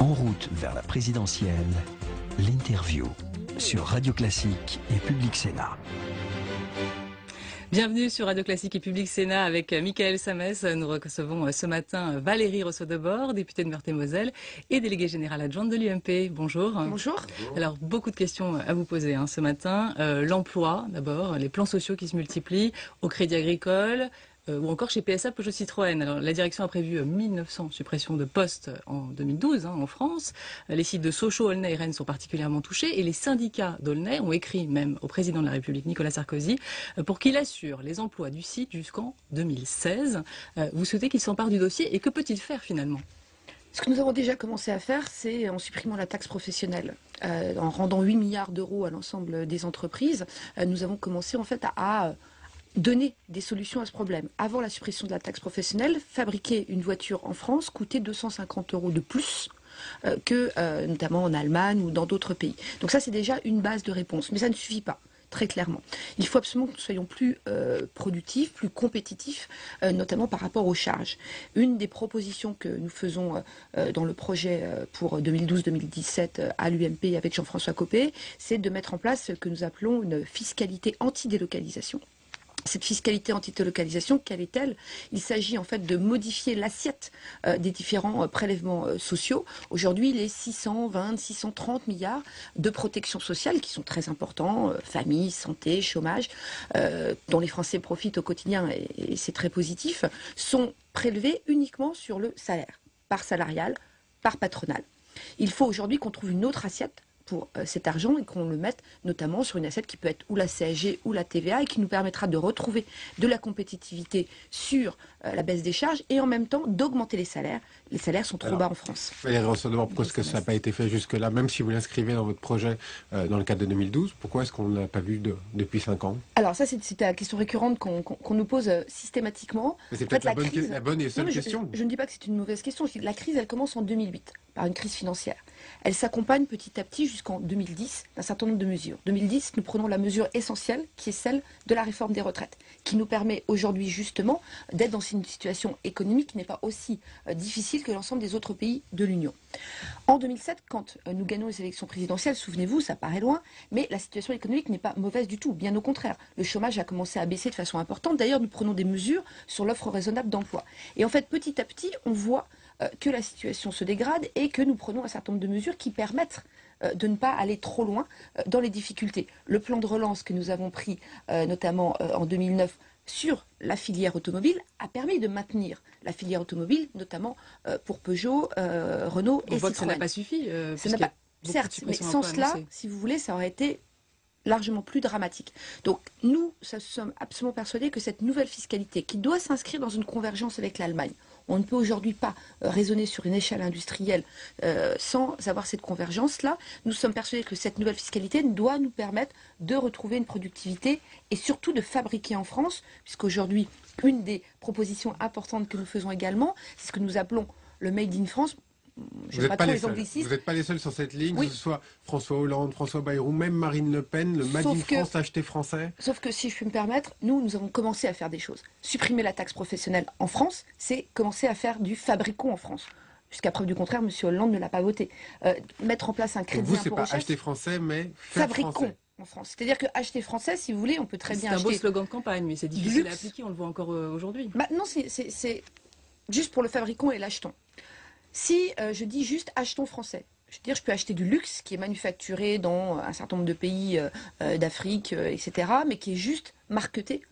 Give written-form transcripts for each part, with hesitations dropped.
En route vers la présidentielle, l'interview sur Radio Classique et Public Sénat. Bienvenue sur Radio Classique et Public Sénat avec Michael Samès. Nous recevons ce matin Valérie Rousseau-Debord, députée de Meurthe-et-Moselle et déléguée générale adjointe de l'UMP. Bonjour. Bonjour. Alors, beaucoup de questions à vous poser ce matin. L'emploi, d'abord, les plans sociaux qui se multiplient au Crédit Agricole, ou encore chez PSA Peugeot Citroën. Alors, la direction a prévu 1900 suppressions de postes en 2012 en France. Les sites de Sochaux, Aulnay et Rennes sont particulièrement touchés et les syndicats d'Aulnay ont écrit même au président de la République, Nicolas Sarkozy, pour qu'il assure les emplois du site jusqu'en 2016. Vous souhaitez qu'il s'empare du dossier et que peut-il faire finalement ? Ce que nous avons déjà commencé à faire, c'est en supprimant la taxe professionnelle, en rendant 8 milliards d'euros à l'ensemble des entreprises, nous avons commencé en fait à donner des solutions à ce problème. Avant la suppression de la taxe professionnelle, fabriquer une voiture en France coûtait 250 € de plus que notamment en Allemagne ou dans d'autres pays. Donc ça, c'est déjà une base de réponse. Mais ça ne suffit pas, très clairement. Il faut absolument que nous soyons plus productifs, plus compétitifs, notamment par rapport aux charges. Une des propositions que nous faisons dans le projet pour 2012-2017 à l'UMP avec Jean-François Copé, c'est de mettre en place ce que nous appelons une fiscalité anti-délocalisation. Cette fiscalité anti-délocalisation, quelle est-elle? Il s'agit en fait de modifier l'assiette des différents prélèvements sociaux. Aujourd'hui, les 620, 630 milliards de protection sociale, qui sont très importants, famille, santé, chômage, dont les Français profitent au quotidien, et c'est très positif, sont prélevés uniquement sur le salaire, par salarial, par patronal. Il faut aujourd'hui qu'on trouve une autre assiette pour cet argent et qu'on le mette notamment sur une assiette qui peut être ou la CSG ou la TVA et qui nous permettra de retrouver de la compétitivité sur la baisse des charges et en même temps d'augmenter les salaires. Les salaires sont trop bas en France. Valérie Rousseau-Debord, pourquoi est-ce que ça n'a pas été fait jusque-là, même si vous l'inscrivez dans votre projet dans le cadre de 2012, pourquoi est-ce qu'on ne l'a pas vu depuis 5 ans? Alors ça, c'est la question récurrente qu'on nous pose systématiquement. Mais c'est peut-être la bonne et seule question. Je ne dis pas que c'est une mauvaise question. La crise, elle commence en 2008 par une crise financière. Elle s'accompagne petit à petit jusqu'en 2010 d'un certain nombre de mesures. 2010, nous prenons la mesure essentielle qui est celle de la réforme des retraites, qui nous permet aujourd'hui justement d'être dans une situation économique qui n'est pas aussi difficile que l'ensemble des autres pays de l'Union. En 2007, quand nous gagnons les élections présidentielles, souvenez-vous, ça paraît loin, mais la situation économique n'est pas mauvaise du tout, bien au contraire. Le chômage a commencé à baisser de façon importante. D'ailleurs, nous prenons des mesures sur l'offre raisonnable d'emploi. Et en fait, petit à petit, on voit que la situation se dégrade et que nous prenons un certain nombre de mesures qui permettent de ne pas aller trop loin dans les difficultés. Le plan de relance que nous avons pris notamment en 2009 sur la filière automobile a permis de maintenir la filière automobile, notamment pour Peugeot, Renault et Citroën. On voit que ça n'a pas suffi. Certes, mais sans cela, si vous voulez, ça aurait été largement plus dramatique. Donc nous sommes absolument persuadés que cette nouvelle fiscalité, qui doit s'inscrire dans une convergence avec l'Allemagne, on ne peut aujourd'hui pas raisonner sur une échelle industrielle sans avoir cette convergence-là. Nous sommes persuadés que cette nouvelle fiscalité doit nous permettre de retrouver une productivité et surtout de fabriquer en France, puisqu'aujourd'hui, une des propositions importantes que nous faisons également, c'est ce que nous appelons le Made in France. Vous n'êtes pas les seuls sur cette ligne, oui. Que ce soit François Hollande, François Bayrou, même Marine Le Pen, le Made in France acheté français. Sauf que si je puis me permettre, nous avons commencé à faire des choses. Supprimer la taxe professionnelle en France, c'est commencer à faire du fabricon en France. Jusqu'à preuve du contraire, M. Hollande ne l'a pas voté. Mettre en place un crédit impôt recherche. Vous, c'est pas acheter français, mais fabricon français. En France. C'est-à-dire que acheter français, si vous voulez, on peut très bien acheter. C'est un beau slogan de campagne, mais c'est difficile à appliquer, on le voit encore aujourd'hui. Non, c'est juste pour le fabricon et l'achetons. Si je dis juste achetons français, je veux dire je peux acheter du luxe qui est manufacturé dans un certain nombre de pays d'Afrique, etc., mais qui est juste marketé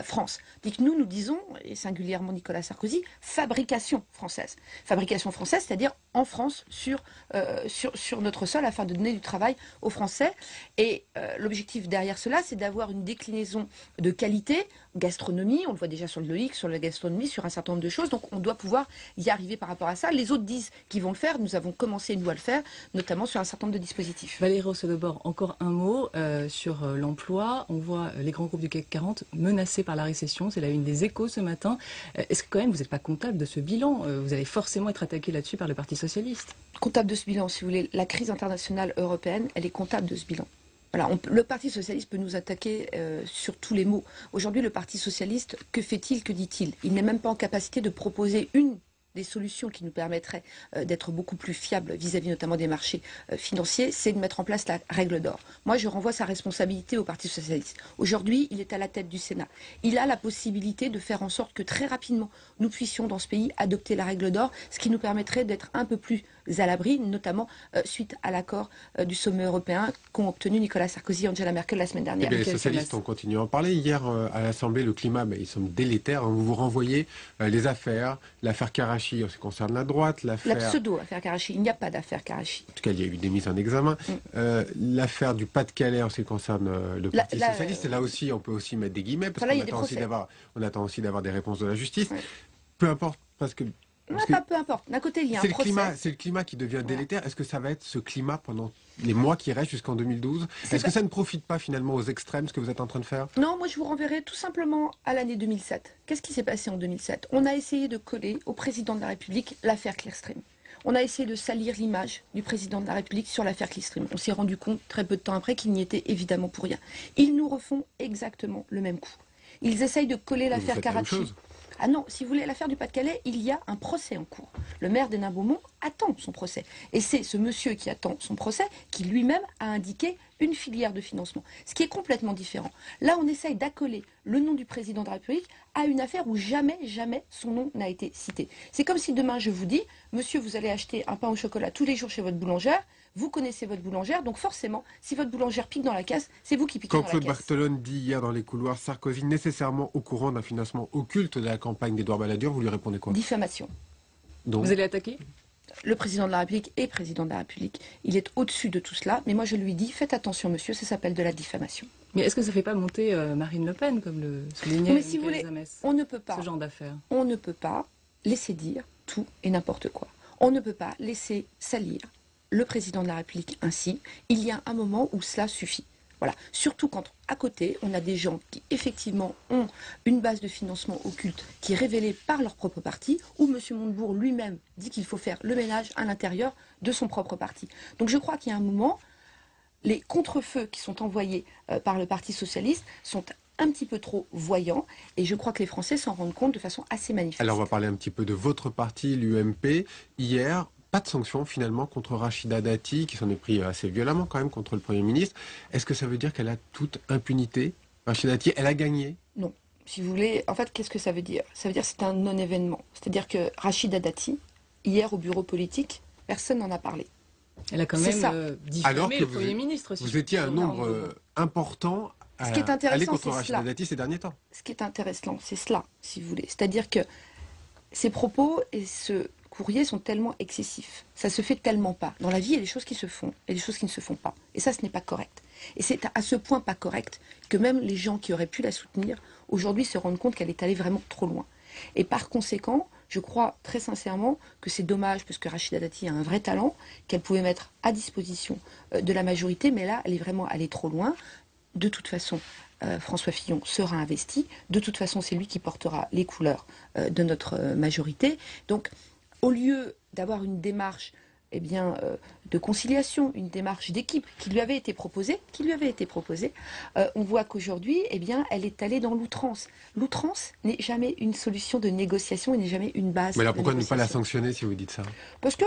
France. Donc nous disons, et singulièrement Nicolas Sarkozy, fabrication française. Fabrication française, c'est-à-dire en France, sur notre sol, afin de donner du travail aux Français. Et l'objectif derrière cela, c'est d'avoir une déclinaison de qualité, gastronomie, on le voit déjà sur le LOIC, sur la gastronomie, sur un certain nombre de choses, donc on doit pouvoir y arriver par rapport à ça. Les autres disent qu'ils vont le faire, nous avons commencé, nous, à le faire, notamment sur un certain nombre de dispositifs. Valérie Rousseau-Debord, encore un mot sur l'emploi. On voit les grands groupes du CAC 40 menacés par la récession, c'est la une des Échos ce matin. Est-ce que quand même vous n'êtes pas comptable de ce bilan? Vous allez forcément être attaqué là-dessus par le Parti socialiste. Comptable de ce bilan, si vous voulez. La crise internationale européenne, elle est comptable de ce bilan. Voilà, le Parti socialiste peut nous attaquer sur tous les mots. Aujourd'hui, le Parti socialiste, que fait-il, que dit-il? Il n'est même pas en capacité de proposer une des solutions qui nous permettraient d'être beaucoup plus fiables vis-à-vis notamment des marchés financiers, c'est de mettre en place la règle d'or. Moi, je renvoie sa responsabilité au Parti socialiste. Aujourd'hui, il est à la tête du Sénat. Il a la possibilité de faire en sorte que très rapidement, nous puissions dans ce pays adopter la règle d'or, ce qui nous permettrait d'être un peu plus à l'abri, notamment suite à l'accord du sommet européen qu'ont obtenu Nicolas Sarkozy et Angela Merkel la semaine dernière. Les socialistes ont continué à en parler. Hier, à l'Assemblée, le climat, ils sont délétères. Vous vous renvoyez les affaires, l'affaire Karachi en ce qui concerne la droite, la pseudo-affaire Karachi. Il n'y a pas d'affaire Karachi. En tout cas, il y a eu des mises en examen. L'affaire du Pas-de-Calais en ce qui concerne le Parti socialiste. Et là aussi, on peut aussi mettre des guillemets, parce qu'on attend aussi d'avoir des réponses de la justice. Ouais. Peu importe, parce que... peu importe. D'un côté, il y a un procès. C'est le climat qui devient délétère. Est-ce que ça va être ce climat pendant les mois qui restent jusqu'en 2012 ? Est-ce que ça ne profite pas finalement aux extrêmes, ce que vous êtes en train de faire ? Non, moi je vous renverrai tout simplement à l'année 2007. Qu'est-ce qui s'est passé en 2007 ? On a essayé de coller au président de la République l'affaire Clearstream. On a essayé de salir l'image du président de la République sur l'affaire Clearstream. On s'est rendu compte très peu de temps après qu'il n'y était évidemment pour rien. Ils nous refont exactement le même coup. Ils essayent de coller l'affaire Karachi. Ah non, si vous voulez, l'affaire du Pas-de-Calais, il y a un procès en cours. Le maire d'Hénin-Beaumont attend son procès. Et c'est ce monsieur qui attend son procès qui lui-même a indiqué une filière de financement. Ce qui est complètement différent. Là, on essaye d'accoler le nom du président de la République à une affaire où jamais son nom n'a été cité. C'est comme si demain je vous dis, monsieur, vous allez acheter un pain au chocolat tous les jours chez votre boulangère. Vous connaissez votre boulangère, donc forcément, si votre boulangère pique dans la caisse, c'est vous qui piquez dans la caisse. Quand Claude Barthelone dit hier dans les couloirs, Sarkozy nécessairement au courant d'un financement occulte de la campagne d'Édouard Balladur, vous lui répondez quoi ? Diffamation. Donc, vous allez attaquer ? Le président de la République est président de la République. Il est au-dessus de tout cela, mais moi je lui dis, faites attention monsieur, ça s'appelle de la diffamation. Mais est-ce que ça ne fait pas monter Marine Le Pen, comme le soulignait Michael Zamès ? On ne peut pas. Ce genre d'affaires. On ne peut pas laisser dire tout et n'importe quoi. On ne peut pas laisser salir le président de la République ainsi. Il y a un moment où cela suffit. Voilà. Surtout quand, à côté, on a des gens qui, effectivement, ont une base de financement occulte qui est révélée par leur propre parti, où M. Montebourg lui-même dit qu'il faut faire le ménage à l'intérieur de son propre parti. Donc je crois qu'il y a un moment, les contre-feux qui sont envoyés par le Parti socialiste sont un petit peu trop voyants, et je crois que les Français s'en rendent compte de façon assez manifeste. Alors on va parler un petit peu de votre parti, l'UMP. Hier, pas de sanctions finalement contre Rachida Dati, qui s'en est pris assez violemment quand même contre le Premier ministre. Est-ce que ça veut dire qu'elle a toute impunité ? Rachida Dati, elle a gagné ? Non. Si vous voulez, en fait, qu'est-ce que ça veut dire ? Ça veut dire que c'est un non-événement. C'est-à-dire que Rachida Dati, hier au bureau politique, personne n'en a parlé. Elle a quand même diffamé le Premier ministre. Vous étiez un nombre important à aller contre Rachida Dati ces derniers temps. Ce qui est intéressant, c'est cela, si vous voulez. C'est-à-dire que ces propos et ce courrier sont tellement excessifs. Ça se fait tellement pas. Dans la vie, il y a des choses qui se font et des choses qui ne se font pas. Et ça, ce n'est pas correct. Et c'est à ce point pas correct que même les gens qui auraient pu la soutenir, aujourd'hui, se rendent compte qu'elle est allée vraiment trop loin. Et par conséquent, je crois très sincèrement que c'est dommage, parce que Rachida Dati a un vrai talent, qu'elle pouvait mettre à disposition de la majorité, mais là, elle est vraiment allée trop loin. De toute façon, François Fillon sera investi. De toute façon, c'est lui qui portera les couleurs de notre majorité. Donc, au lieu d'avoir une démarche de conciliation, une démarche d'équipe qui lui avait été proposée, on voit qu'aujourd'hui, elle est allée dans l'outrance. L'outrance n'est jamais une solution de négociation et n'est jamais une base. Mais alors pourquoi ne pas la sanctionner si vous dites ça ? Parce que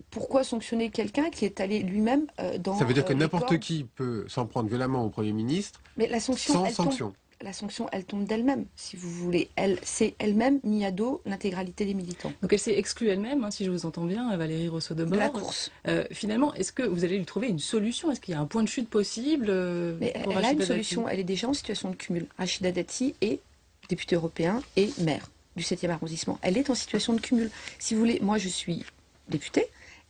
pourquoi sanctionner quelqu'un qui est allé lui-même dans... Ça veut dire que n'importe qui peut s'en prendre violemment au Premier ministre sans sanction. La sanction, elle tombe d'elle-même, si vous voulez. Elle s'est elle-même mis à dos l'intégralité des militants. Donc elle s'est exclue elle-même, si je vous entends bien, Valérie Rousseau-Deborah. De la course. Finalement, est-ce que vous allez lui trouver une solution ? Est-ce qu'il y a un point de chute possible Mais elle a une solution. Elle est déjà en situation de cumul. Rachida Dati est députée européen et maire du 7e arrondissement. Elle est en situation de cumul. Si vous voulez, moi je suis députée.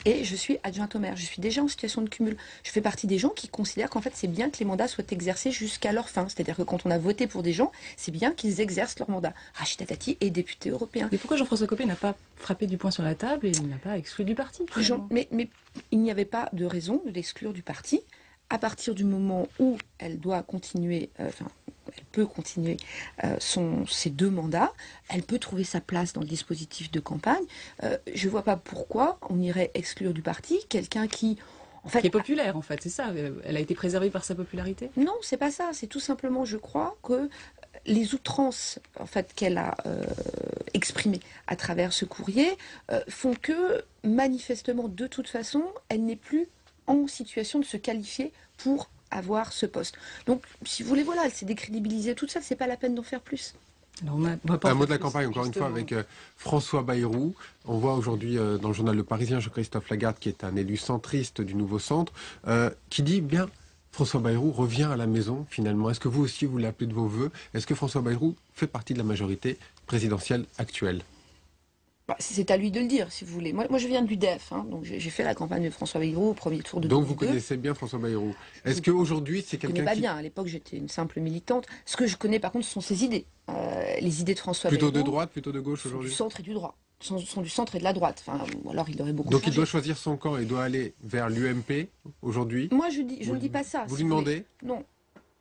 Et je suis adjointe au maire. Je suis déjà en situation de cumul. Je fais partie des gens qui considèrent qu'en fait, c'est bien que les mandats soient exercés jusqu'à leur fin. C'est-à-dire que quand on a voté pour des gens, c'est bien qu'ils exercent leur mandat. Rachida Dati est député européen. Mais pourquoi Jean-François Copé n'a pas frappé du poing sur la table et il n'a pas exclu du parti mais il n'y avait pas de raison de l'exclure du parti. À partir du moment où elle doit continuer, elle peut continuer ses 2 mandats, elle peut trouver sa place dans le dispositif de campagne. Je ne vois pas pourquoi on irait exclure du parti quelqu'un qui... qui est populaire, c'est ça. Elle a été préservée par sa popularité ? Non, c'est pas ça. C'est tout simplement, je crois, que les outrances en fait, qu'elle a exprimées à travers ce courrier font que, manifestement, de toute façon, elle n'est plus en situation de se qualifier pour avoir ce poste. Donc, si vous voulez, voilà, elle s'est décrédibilisée toute seule, c'est pas la peine d'en faire plus. Alors, on va pas Un en mot faire de la plus, campagne, encore une fois, justement. avec François Bayrou. On voit aujourd'hui dans le journal Le Parisien, Jean-Christophe Lagarde, qui est un élu centriste du Nouveau Centre, qui dit bien François Bayrou revient à la maison finalement. Est-ce que vous aussi vous l'appelez de vos voeux? Est-ce que François Bayrou fait partie de la majorité présidentielle actuelle? C'est à lui de le dire, si vous voulez. Moi je viens de l'UDF, hein, donc j'ai fait la campagne de François Bayrou au premier tour de Donc 2002. vous connaissez bien François Bayrou. Est-ce qu'aujourd'hui c'est Je ne connais quelqu'un pas qui... bien. À l'époque, j'étais une simple militante. Ce que je connais, par contre, ce sont ses idées. Les idées de François Plutôt Bayrou de droite, plutôt de gauche sont du aujourd'hui? centre et du droit. Sont du centre et de la droite. Enfin, ou alors il aurait beaucoup Donc il changé. doit choisir son camp et doit aller vers l'UMP aujourd'hui? Moi, je ne dis pas ça. Vous si lui voulez. demandez? Non.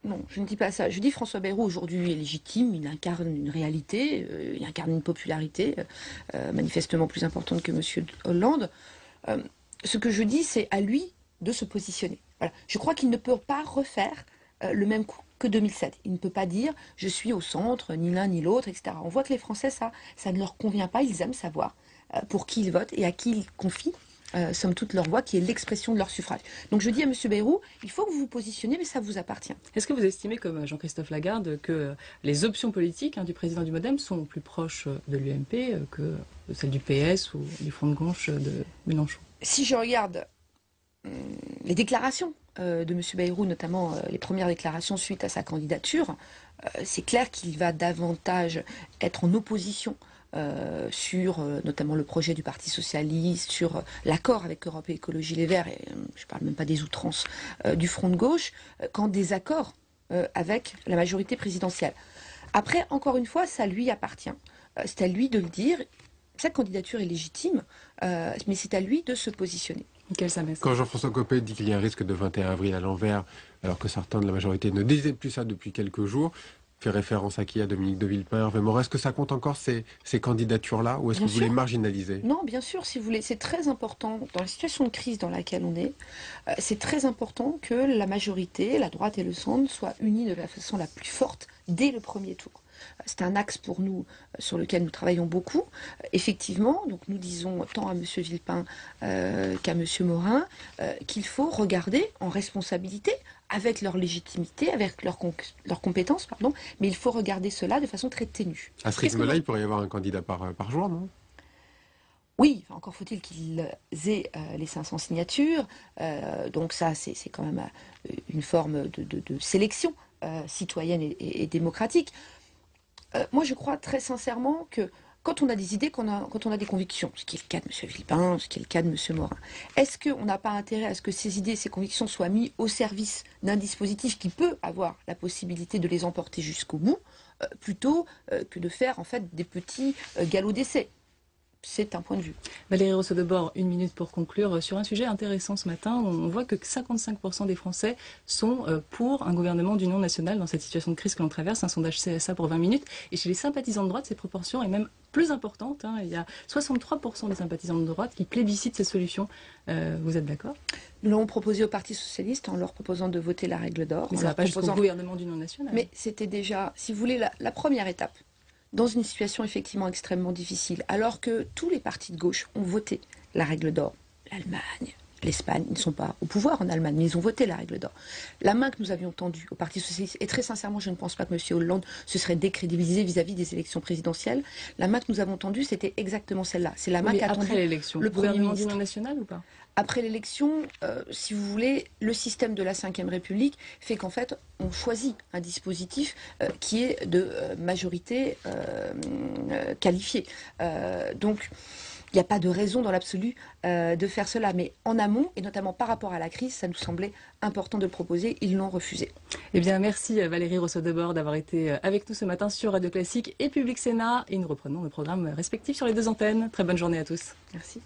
Non, je ne dis pas ça. Je dis François Bayrou aujourd'hui est légitime, il incarne une réalité, il incarne une popularité manifestement plus importante que M. Hollande. Ce que je dis, c'est à lui de se positionner. Voilà. Je crois qu'il ne peut pas refaire le même coup que 2007. Il ne peut pas dire je suis au centre, ni l'un ni l'autre, etc. On voit que les Français, ça ne leur convient pas. Ils aiment savoir pour qui ils votent et à qui ils confient. Somme toute leur voix, qui est l'expression de leur suffrage. Donc je dis à M. Bayrou, il faut que vous vous positionnez, mais ça vous appartient. Est-ce que vous estimez, comme Jean-Christophe Lagarde, que les options politiques du président du MoDem sont plus proches de l'UMP que celles du PS ou du Front de gauche de Mélenchon? Si je regarde les déclarations de M. Bayrou, notamment les premières déclarations suite à sa candidature, c'est clair qu'il va davantage être en opposition sur notamment le projet du Parti Socialiste, sur l'accord avec Europe Écologie Les Verts, et je ne parle même pas des outrances du Front de gauche, qu'en désaccord avec la majorité présidentielle. Après, encore une fois, ça lui appartient. C'est à lui de le dire. Sa candidature est légitime, mais c'est à lui de se positionner. Quel ça Quand Jean-François Copé dit qu'il y a un risque de 21 avril à l'envers, alors que certains de la majorité ne disaient plus ça depuis quelques jours, fait référence à qui? À Dominique de Villepin, Hervé Morin. Est-ce que ça compte encore ces candidatures-là, ou est-ce que vous les marginalisez? Non, bien sûr, si vous voulez. C'est très important, dans la situation de crise dans laquelle on est, c'est très important que la majorité, la droite et le centre, soient unis de la façon la plus forte dès le premier tour. C'est un axe pour nous sur lequel nous travaillons beaucoup. Effectivement, donc nous disons tant à M. Villepin qu'à M. Morin qu'il faut regarder en responsabilité, avec leur légitimité, avec leurs compétences, pardon, mais il faut regarder cela de façon très ténue. À ce rythme-là, il pourrait y avoir un candidat par jour, non? Oui, encore faut-il qu'ils aient les 500 signatures. Donc ça, c'est quand même une forme de sélection citoyenne et démocratique. Moi, je crois très sincèrement que quand on a des idées, quand on a des convictions, ce qui est le cas de M. Villepin, ce qui est le cas de M. Morin, est-ce qu'on n'a pas intérêt à ce que ces idées, ces convictions soient mises au service d'un dispositif qui peut avoir la possibilité de les emporter jusqu'au bout, plutôt que de faire en fait des petits galops d'essai? C'est un point de vue. Valérie Rousseau-Debord, 1 minute pour conclure. Sur un sujet intéressant ce matin, on voit que 55% des Français sont pour un gouvernement d'union nationale dans cette situation de crise que l'on traverse. Un sondage CSA pour 20 minutes. Et chez les sympathisants de droite, cette proportion est même plus importante. Il y a 63% des sympathisants de droite qui plébiscitent ces solutions. Vous êtes d'accord? Nous l'avons proposé au Parti Socialiste en leur proposant de voter la règle d'or. Mais ça ne va pas jusqu'au gouvernement d'union nationale. Mais c'était déjà, si vous voulez, la première étape. Dans une situation effectivement extrêmement difficile, alors que tous les partis de gauche ont voté la règle d'or, l'Allemagne, l'Espagne, ils ne sont pas au pouvoir en Allemagne, mais ils ont voté la règle d'or. La main que nous avions tendue au Parti Socialiste, et très sincèrement, je ne pense pas que M. Hollande se serait décrédibilisé vis-à-vis des élections présidentielles, la main que nous avons tendue, c'était exactement celle-là. C'est la main qu'a tendue l'élection, le Premier gouvernement ministre. d'union nationale ou pas? Après l'élection, si vous voulez, le système de la Ve République fait qu'en fait, on choisit un dispositif qui est de majorité qualifiée. Donc, il n'y a pas de raison dans l'absolu de faire cela. Mais en amont, et notamment par rapport à la crise, ça nous semblait important de le proposer. Ils l'ont refusé. Eh bien, merci Valérie Rousseau-Debord d'avoir été avec nous ce matin sur Radio Classique et Public Sénat. Et nous reprenons nos programmes respectifs sur les deux antennes. Très bonne journée à tous. Merci.